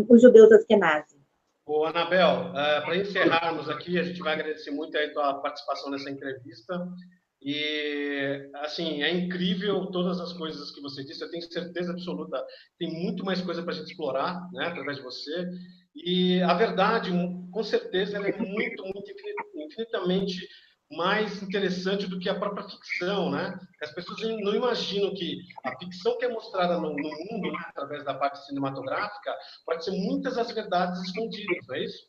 os judeus askenazes. Ô, Anabel, para encerrarmos aqui, a gente vai agradecer muito a tua participação nessa entrevista. E, assim, é incrível todas as coisas que você disse. Eu tenho certeza absoluta, tem muito mais coisa para a gente explorar, né, através de você. E a verdade, com certeza, ela é muito, muito infinitamente mais interessante do que a própria ficção, né? As pessoas não imaginam que a ficção que é mostrada no mundo, né, através da parte cinematográfica, pode ser muitas as verdades escondidas, não é isso?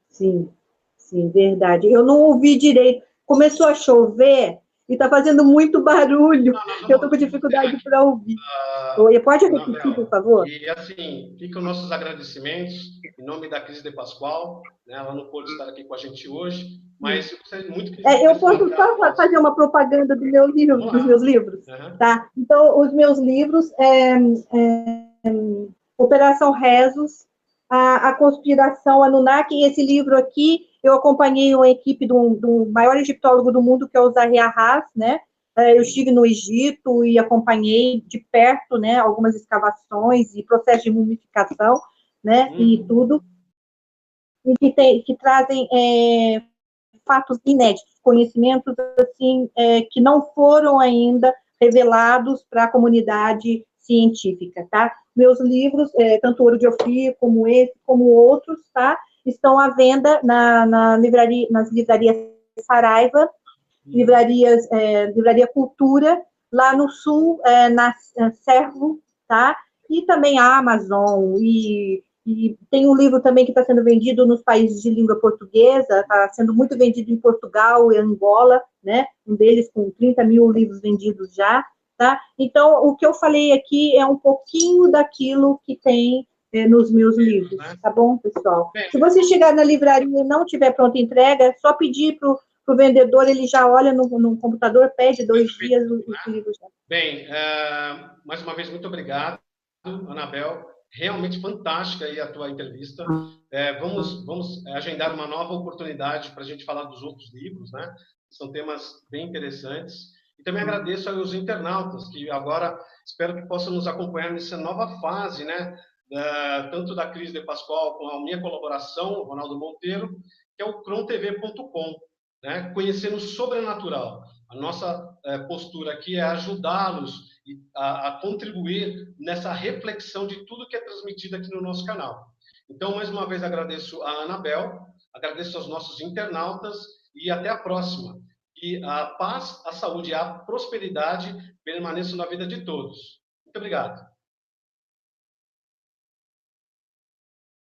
Sim, sim, verdade. Eu não ouvi direito. Começou a chover e está fazendo muito barulho. Eu estou com dificuldade para ouvir. Pode repetir, por favor? E, assim, ficam nossos agradecimentos em nome da Cris de Pascoal, né? Ela não pôde estar aqui com a gente hoje, mas eu gostaria muito que eu posso só fazer uma propaganda dos meus livros, tá? Então, os meus livros Operação Rezos, a Conspiração Anunnaki, e esse livro aqui, eu acompanhei uma equipe do maior egiptólogo do mundo, que é o Zahi Hawass, né? Eu estive no Egito e acompanhei de perto, né, algumas escavações e processo de mumificação, né, e tudo, e que trazem fatos inéditos, conhecimentos assim que não foram ainda revelados para a comunidade científica, tá? Meus livros, tanto Ouro de Ofir, como esse, como outros, tá? Estão à venda nas livrarias Saraiva, Livraria Cultura, lá no Sul, na Servo, tá? E também a Amazon, e tem um livro também que está sendo vendido nos países de língua portuguesa, está sendo muito vendido em Portugal e Angola, né? Um deles com 30 mil livros vendidos já, tá? Então, o que eu falei aqui é um pouquinho daquilo que tem nos meus livros, tá bom, pessoal? Se você chegar na livraria e não tiver pronta entrega, é só pedir para o vendedor, ele já olha no computador, pede 2 dias os livros. Bem, mais uma vez, muito obrigado, Anabel. Realmente fantástica aí a tua entrevista. Vamos agendar uma nova oportunidade para a gente falar dos outros livros, né? São temas bem interessantes. E também agradeço aos internautas que agora espero que possam nos acompanhar nessa nova fase, né? Tanto da Cris de Pascoal com a minha colaboração, Ronaldo Monteiro, que é o crontv.com, né? Conhecendo o sobrenatural. A nossa postura aqui é ajudá-los a contribuir nessa reflexão de tudo que é transmitido aqui no nosso canal. Então, mais uma vez, agradeço a Anabel, agradeço aos nossos internautas e até a próxima. Que a paz, a saúde e a prosperidade permaneçam na vida de todos. Muito obrigado.